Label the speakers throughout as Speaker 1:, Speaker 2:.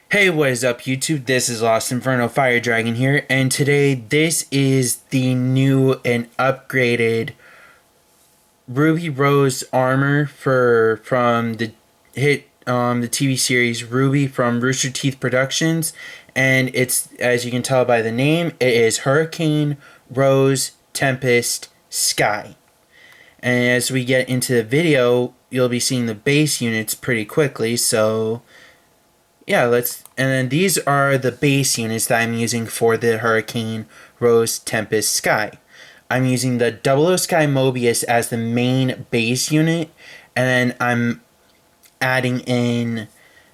Speaker 1: Hey, what is up, YouTube? This is Lost Inferno Fire Dragon here, and today this is the new and upgraded Ruby Rose armor for from the the TV series Ruby from Rooster Teeth Productions, and it's, as you can tell by the name, it is Hurricane, Rose, Tempest, Sky. And as we get into the video, you'll be seeing the base units pretty quickly, so yeah, and then these are the base units that I'm using for the Hurricane, Rose, Tempest, Sky. I'm using the Double O Sky Mobius as the main base unit, and then I'm adding in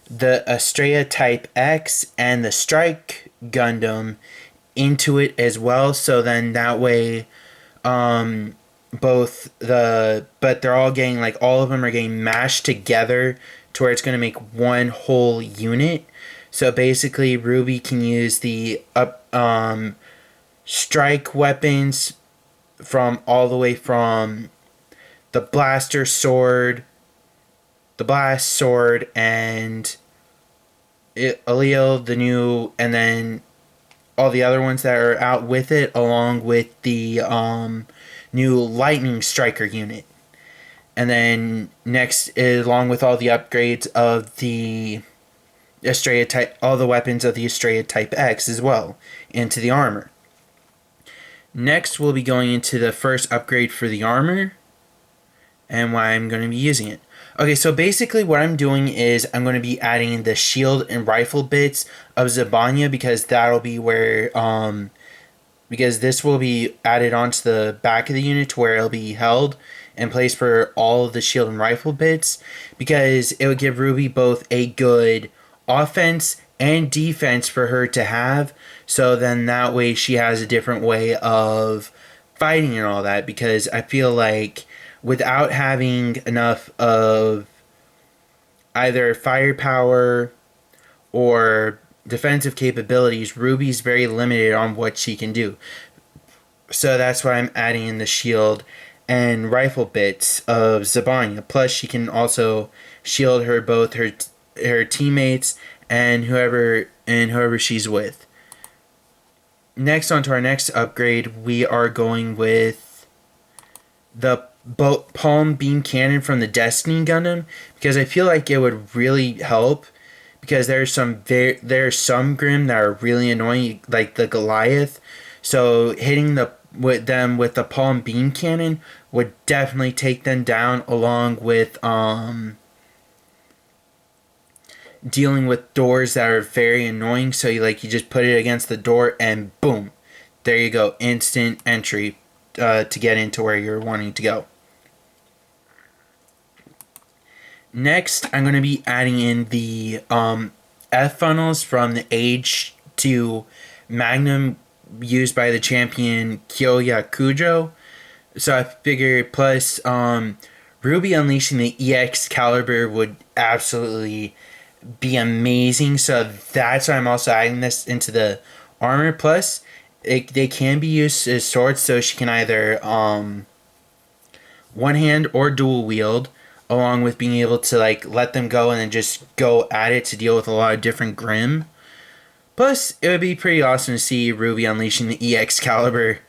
Speaker 1: the Estrella Type X and the Strike Gundam into it as well, so then that way, but they're all getting, like, all of them are getting mashed together to where it's going to make one whole unit. So basically, Ruby can use the strike weapons from all the way from the blaster sword, the blast sword, and Allele, the new, and then all the other ones that are out with it, along with the new lightning striker unit. And then next, along with all the upgrades of the Estrella type, all the weapons of the Estrella Type X as well, into the armor. Next, we'll be going into the first upgrade for the armor, and why I'm going to be using it. Okay, so basically what I'm doing is I'm going to be adding the shield and rifle bits of Zabanya, because that'll be where, because this will be added onto the back of the unit to where it'll be held in place for all of the shield and rifle bits, because it would give Ruby both a good offense and defense for her to have, so then that way she has a different way of fighting and all that, because I feel like without having enough of either firepower or defensive capabilities, Ruby's very limited on what she can do. So that's why I'm adding in the shield and rifle bits of Zabanya. Plus, she can also shield her teammates and whoever she's with. Next, on to our next upgrade, we are going with the palm beam cannon from the Destiny Gundam, because I feel like it would really help, because there's some Grim that are really annoying, like the Goliath. So hitting with the palm beam cannon would definitely take them down, along with dealing with doors that are very annoying. So you just put it against the door and boom, there you go, instant entry to get into where you're wanting to go. Next, I'm going to be adding in the F funnels from the Age 2 Magnum used by the champion Kyoya Kujo. So I figured, plus Ruby unleashing the EX Caliber would absolutely be amazing. So that's why I'm also adding this into the armor. Plus, they can be used as swords, so she can either one hand or dual wield, along with being able to let them go and then just go at it to deal with a lot of different Grim. Plus, it would be pretty awesome to see Ruby unleashing the EX Caliber.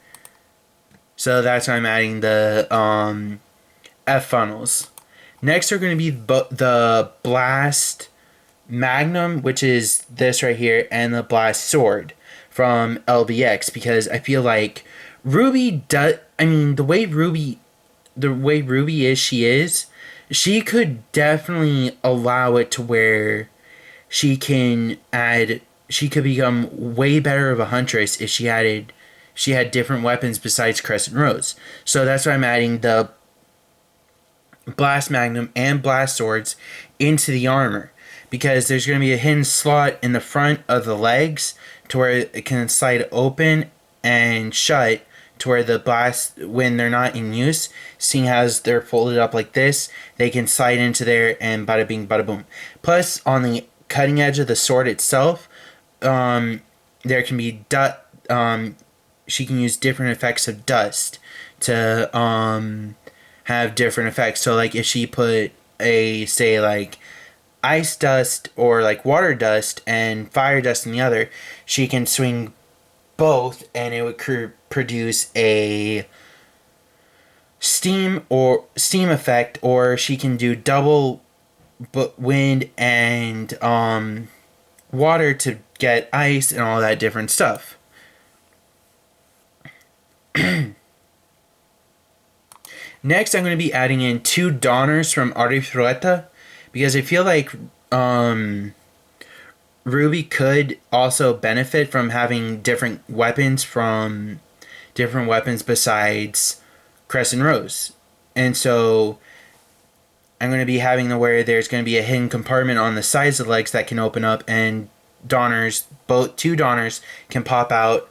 Speaker 1: So that's why I'm adding the F funnels. Next are going to be the Blast Magnum, which is this right here, and the Blast Sword from LBX, because I feel like Ruby does. I mean, the way Ruby is, she could definitely allow it to where she could become way better of a huntress if she had different weapons besides Crescent Rose. So that's why I'm adding the Blast Magnum and Blast Swords into the armor, because there's going to be a hidden slot in the front of the legs to where it can slide open and shut, to where the blast, when they're not in use, seeing as they're folded up like this, they can slide into there and bada bing bada boom. Plus, on the cutting edge of the sword itself, there can be she can use different effects of dust to have different effects. So if she put a, say, ice dust or like water dust and fire dust in the other, she can swing both and it would produce a steam effect, or she can do double wind and water to get ice and all that different stuff. Next, I'm going to be adding in 2 Donners from Arifrueta because I feel like Ruby could also benefit from having different weapons besides Crescent Rose. And so I'm going to be having the where there's going to be a hidden compartment on the sides of the legs that can open up, and Donners, 2 Donners can pop out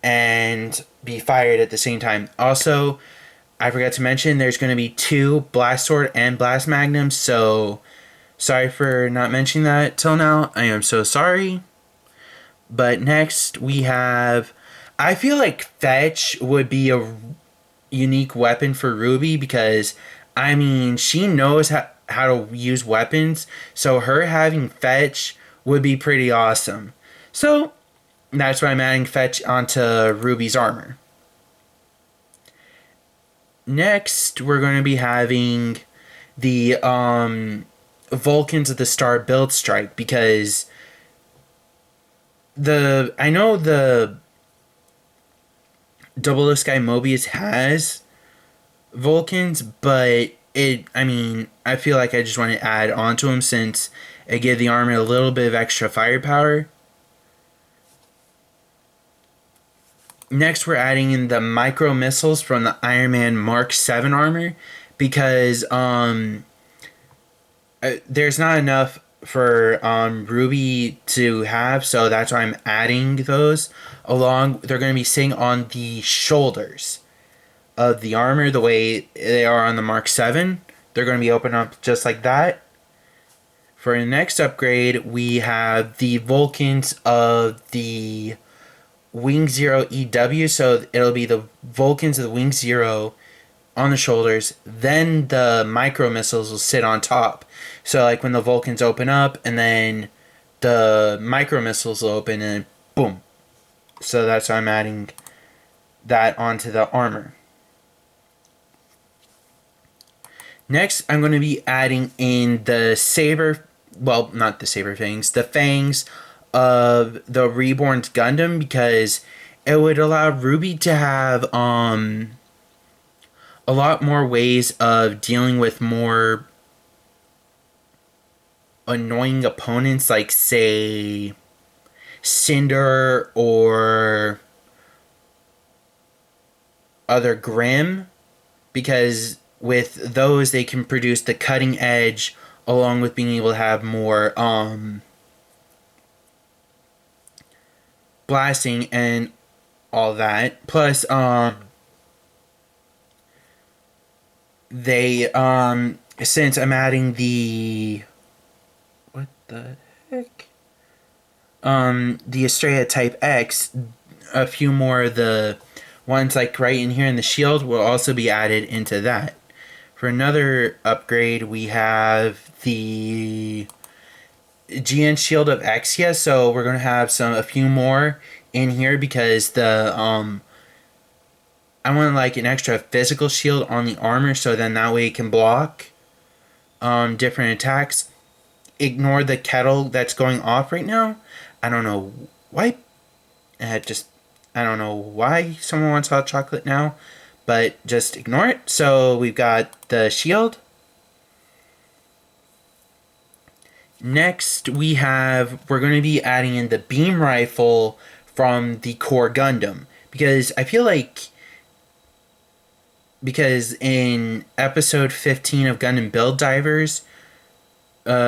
Speaker 1: and be fired at the same time. Also, I forgot to mention there's going to be 2 Blast Sword and Blast Magnums, so sorry for not mentioning that till now. I am so sorry. But next we have, I feel like Fetch would be a unique weapon for Ruby because, I mean, she knows how to use weapons, so her having Fetch would be pretty awesome. So that's why I'm adding Fetch onto Ruby's armor. Next, we're going to be having the Vulcans of the Star build strike because I know the Double O Sky Mobius has Vulcans, but I feel like I just want to add onto them since it gives the armor a little bit of extra firepower. Next, we're adding in the micro missiles from the Iron Man Mark 7 armor because there's not enough for Ruby to have, so that's why I'm adding those along. They're going to be sitting on the shoulders of the armor the way they are on the Mark 7. They're going to be opened up just like that. For the next upgrade, we have the Vulcans of the Wing Zero EW, so it'll be the Vulcans of the Wing Zero on the shoulders, then the micro missiles will sit on top. So like when the Vulcans open up, and then the micro missiles will open and boom. So that's why I'm adding that onto the armor. Next, I'm going to be adding in the the fangs of the Reborn Gundam because it would allow Ruby to have a lot more ways of dealing with more annoying opponents, like say Cinder or other Grimm, because with those they can produce the cutting edge along with being able to have more blasting and all that. Plus they since I'm adding the the Estrella Type X, a few more of the ones like right in here in the shield will also be added into that. For another upgrade, we have the GN Shield of Exia, so we're going to have a few more in here because the I want like an extra physical shield on the armor, so then that way it can block different attacks. Ignore the kettle that's going off right now. I don't know why. I don't know why someone wants hot chocolate now, but just ignore it. So we've got the shield. Next, we're going to be adding in the beam rifle from the core Gundam because I feel like in episode 15 of Gundam Build Divers,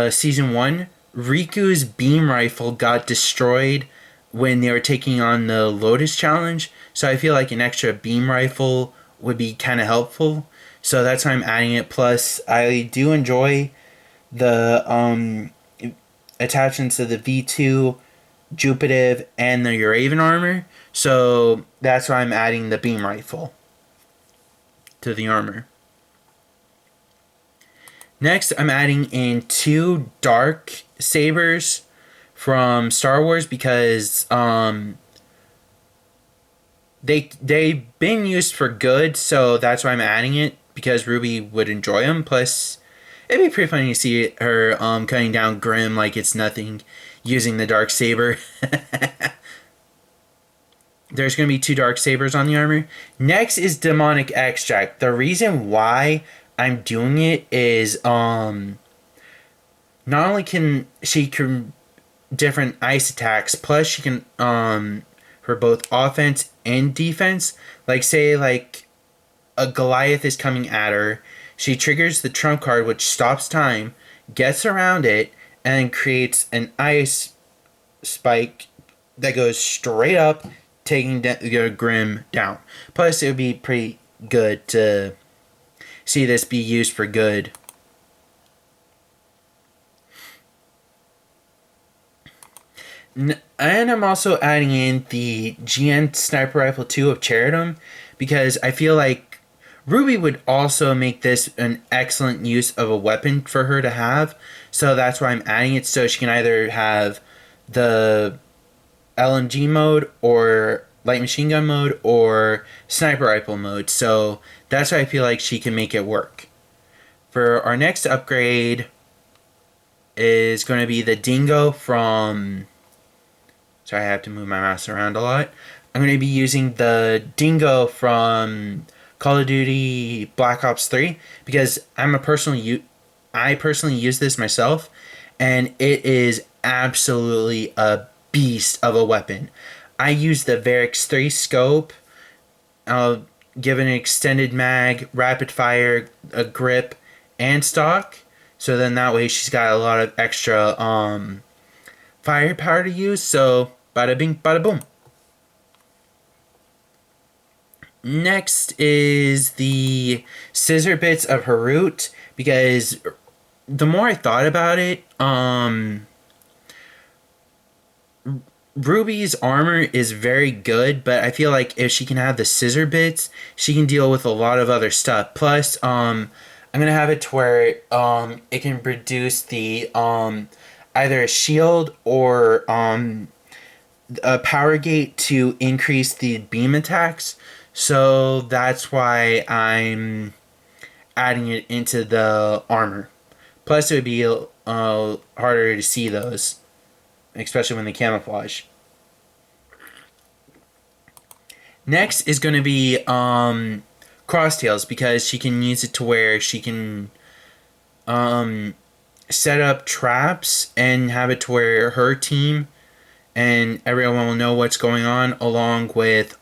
Speaker 1: season 1, Riku's beam rifle got destroyed when they were taking on the Lotus Challenge, so I feel like an extra beam rifle would be kind of helpful, so that's why I'm adding it. Plus, I do enjoy the attachments of the V2, Jupitive, and the Uraven armor, so that's why I'm adding the beam rifle to the armor. Next, I'm adding in 2 dark sabers from Star Wars because they've been used for good, so that's why I'm adding it, because Ruby would enjoy them. Plus, it'd be pretty funny to see her cutting down Grimm like it's nothing using the dark saber. There's going to be 2 dark sabers on the armor. Next is demonic extract. The reason why I'm doing it is not only can she different ice attacks, plus she can for both offense and defense. Like, say like a Goliath is coming at her, she triggers the trump card, which stops time, gets around it, and creates an ice spike that goes straight up, taking Grimm down. Plus, it would be pretty good to see this be used for good. And I'm also adding in the GN Sniper Rifle 2 of Cheridum, because I feel like Ruby would also make this an excellent use of a weapon for her to have. So that's why I'm adding it, so she can either have the LMG mode or light machine gun mode or sniper rifle mode. So that's why I feel like she can make it work. For our next upgrade is going to be the Dingo from... Sorry, I have to move my mouse around a lot. I'm going to be using the Dingo from Call of Duty Black Ops 3 because I personally use this myself, and it is absolutely a beast of a weapon. I use the Varix 3 scope. I'll give it an extended mag, rapid fire, a grip, and stock. So then that way she's got a lot of extra firepower to use. So bada bing, bada boom. Next is the scissor bits of Harut, because the more I thought about it, Ruby's armor is very good, but I feel like if she can have the scissor bits, she can deal with a lot of other stuff. Plus, I'm gonna have it to where it can produce the either a shield or a power gate to increase the beam attacks. So that's why I'm adding it into the armor. Plus, it would be harder to see those, especially when they camouflage. Next is going to be Crosstails, because she can use it to where she can set up traps and have it to where her team and everyone will know what's going on, along with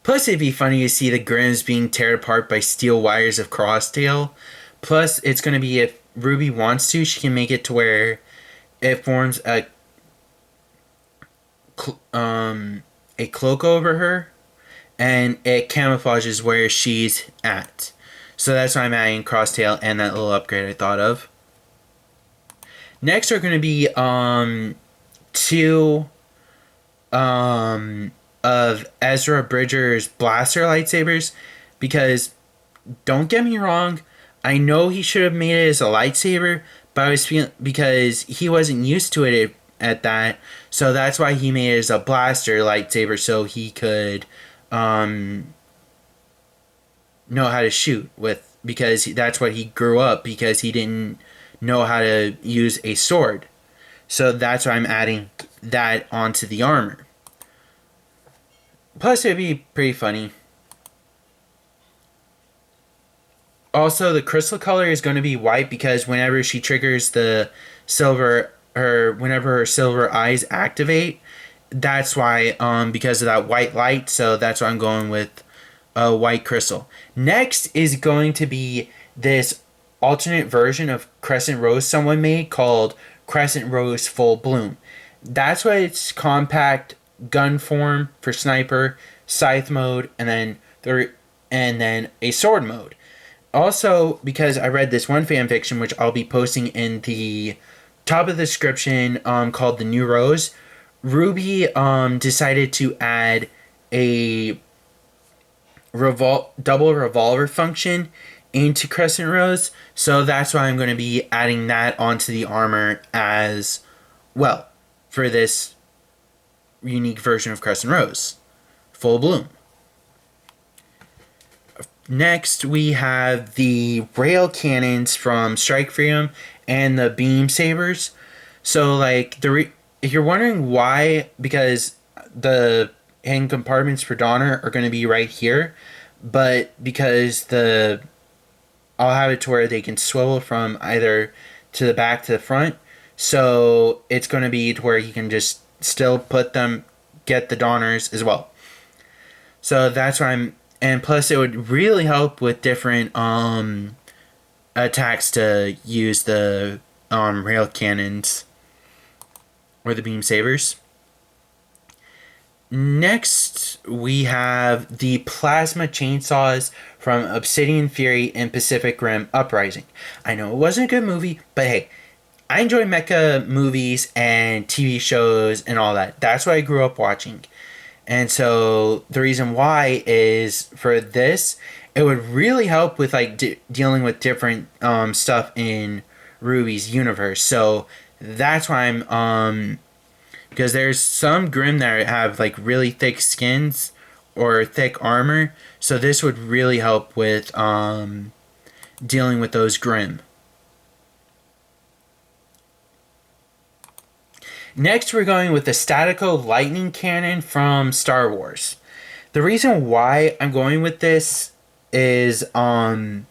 Speaker 1: plus, it'd be funny to see the Grimms being torn apart by steel wires of Crosstail. Plus, it's going to be, if Ruby wants to, she can make it to where it forms a cloak over her, and it camouflages where she's at. So that's why I'm adding Crosstail and that little upgrade I thought of. Next are going to be 2 of Ezra Bridger's blaster lightsabers, because don't get me wrong, I know he should have made it as a lightsaber, but I was feeling, because he wasn't used to it at that, so that's why he made it as a blaster lightsaber, so he could know how to shoot with, because that's what he grew up, because he didn't know how to use a sword. So that's why I'm adding that onto the armor. Plus, it'd be pretty funny. Also, the crystal color is going to be white, because whenever she triggers the silver, or whenever her silver eyes activate, that's why, because of that white light, so that's why I'm going with a white crystal. Next is going to be this alternate version of Crescent Rose someone made called Crescent Rose Full Bloom. That's why it's compact gun form for sniper, scythe mode, and then a sword mode. Also, because I read this one fan fiction, which I'll be posting in the top of the description, called The New Rose, Ruby decided to add a double revolver function into Crescent Rose, so that's why I'm going to be adding that onto the armor as well for this unique version of Crescent Rose. Full Bloom. Next, we have the rail cannons from Strike Freedom and the beam sabers. So, like, if you're wondering why, because the hidden compartments for Donner are going to be right here, but because I'll have it to where they can swivel from either to the back to the front, so it's going to be to where you can just still get the Donners as well. So that's why and plus it would really help with different attacks to use the rail cannons or the beam sabers. Next, we have the plasma chainsaws from Obsidian Fury and Pacific Rim Uprising. I know it wasn't a good movie, but hey, I enjoy mecha movies and TV shows and all that. That's what I grew up watching. And so the reason why is for this, it would really help with like dealing with different stuff in Ruby's universe. So that's why I'm because there's some Grimm that have like really thick skins or thick armor. So this would really help with dealing with those Grimm. Next, we're going with the Statico lightning cannon from Star Wars. The reason why I'm going with this is I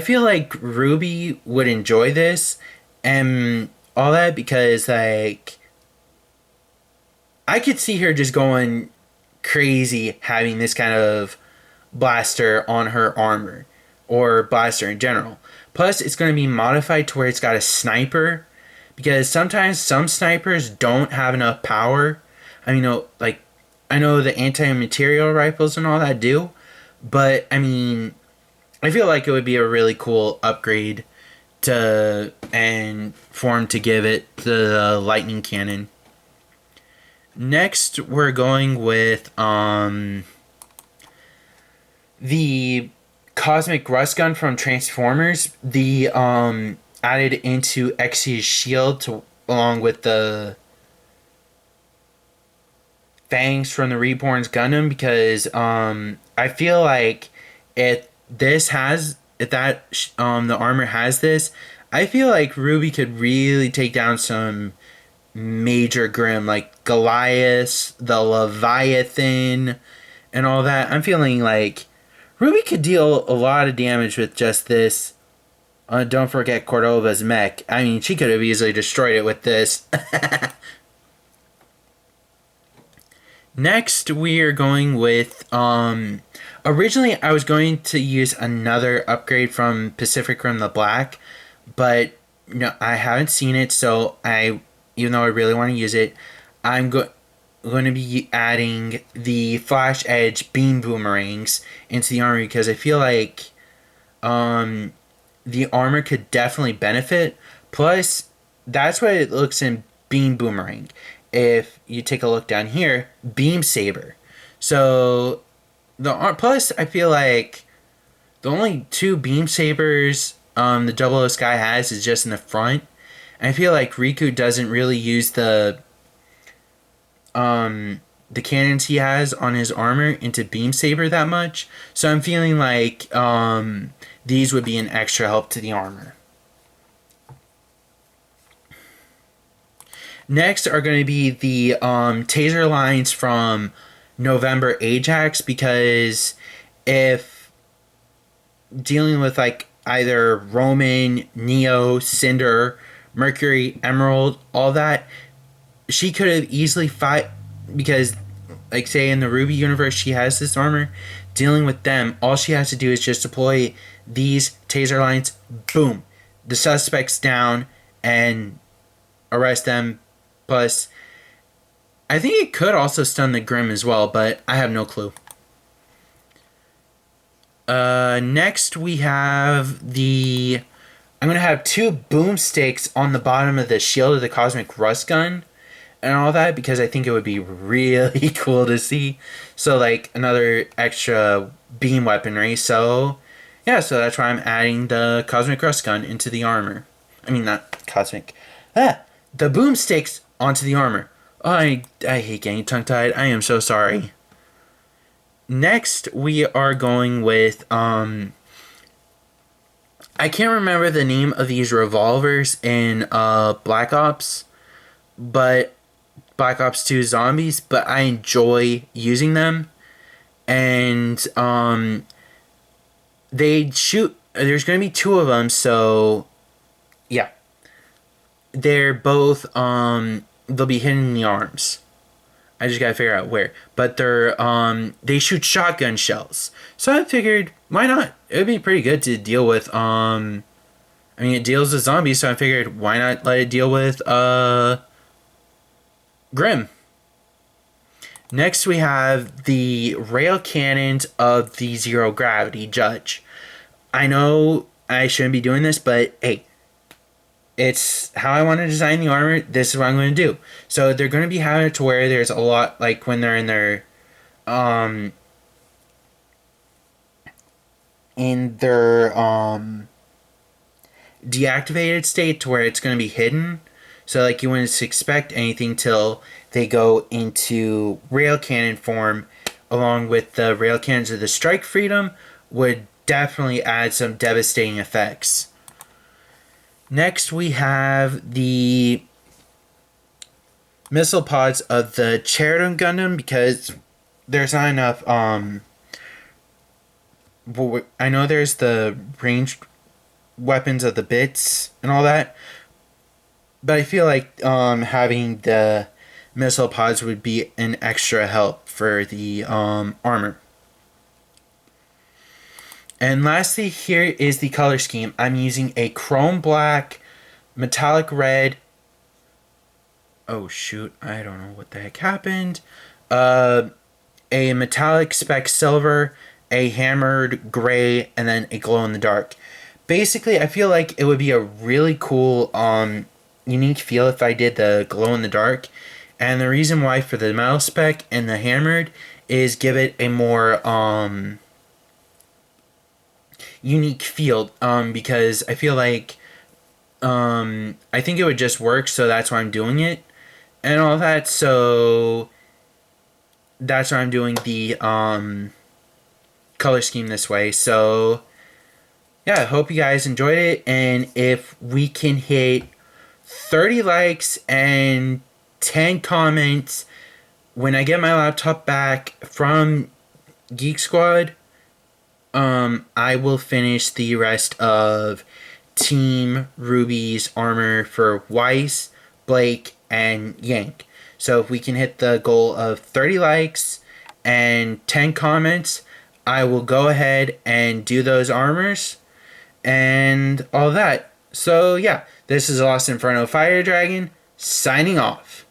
Speaker 1: feel like Ruby would enjoy this and all that because like I could see her just going crazy having this kind of blaster on her armor or blaster in general. Plus, it's going to be modified to where it's got a sniper because sometimes some snipers don't have enough power. I mean, I know the anti-material rifles and all that do, but I mean, I feel like it would be a really cool upgrade for him to give it the lightning cannon. Next, we're going with the Cosmic Rust Gun from Transformers. The added into X's shield along with the fangs from the Reborn's Gundam because I feel like the armor has this, I feel like Ruby could really take down some major Grimm like Goliath, the Leviathan, and all that. I'm feeling like Ruby could deal a lot of damage with just this. Don't forget Cordova's mech. I mean, she could have easily destroyed it with this. Next, we are going with originally I was going to use another upgrade from Pacific Rim the Black, but no, I haven't seen it, so even though I really want to use it, I'm going to be adding the Flash Edge beam boomerangs into the armor because I feel like the armor could definitely benefit. Plus, that's what it looks in beam boomerang. If you take a look down here, beam saber. So plus I feel like the only two beam sabers the Double O Sky has is just in the front. And I feel like Riku doesn't really use the cannons he has on his armor into beam saber that much. So I'm feeling like these would be an extra help to the armor. Next are going to be the taser lines from November Ajax because if dealing with like either Roman, Neo, Cinder, Mercury, Emerald, all that, she could have easily fought because like say in the Ruby universe she has this armor. Dealing with them, all she has to do is just deploy these taser lines, boom, the suspect's down and arrest them. Plus, I think it could also stun the Grimm as well, but I have no clue. Next we have I'm going to have two boomsticks on the bottom of the shield of the Cosmic Rust Gun and all that because I think it would be really cool to see. So like another extra beam weaponry. So yeah, so that's why I'm adding the Cosmic Rust Gun into the armor. I mean, not Cosmic. The boomsticks onto the armor. Oh, I hate getting tongue-tied. I am so sorry. Next, we are going with, I can't remember the name of these revolvers in Black Ops, but Black Ops 2 Zombies, but I enjoy using them. And they shoot, there's going to be two of them, so yeah. They're both, they'll be hidden in the arms. I just gotta figure out where. But they shoot shotgun shells. So I figured, why not? It would be pretty good to deal with, I mean, it deals with zombies, so I figured, why not let it deal with, Grim. Next, we have the rail cannons of the Zero Gravity Judge. I know I shouldn't be doing this, but hey, it's how I want to design the armor. This is what I'm going to do. So they're going to be having it to where there's a lot, like when they're in their deactivated state, to where it's going to be hidden. So like you wouldn't expect anything till they go into rail cannon form, along with the rail cannons of the Strike Freedom, would definitely add some devastating effects. Next, we have the missile pods of the Cherubim Gundam, because there's not enough. I know there's the ranged weapons of the bits and all that, but I feel like having the missile pods would be an extra help for the armor. And lastly, here is the color scheme. I'm using a chrome black, metallic red. Oh shoot, I don't know what the heck happened. A metallic speck silver, a hammered gray, and then a glow in the dark. Basically, I feel like it would be a really cool, unique feel if I did the glow in the dark. And the reason why for the metal speck and the hammered is give it a more, unique feel, because I feel like I think it would just work, so that's why I'm doing it and all that. So that's why I'm doing the color scheme this way. So yeah, I hope you guys enjoyed it, and if we can hit 30 likes and 10 comments when I get my laptop back from Geek Squad, I will finish the rest of Team Ruby's armor for Weiss, Blake, and Yank. So if we can hit the goal of 30 likes and 10 comments, I will go ahead and do those armors and all that. So yeah, this is Lost Inferno Fire Dragon, signing off.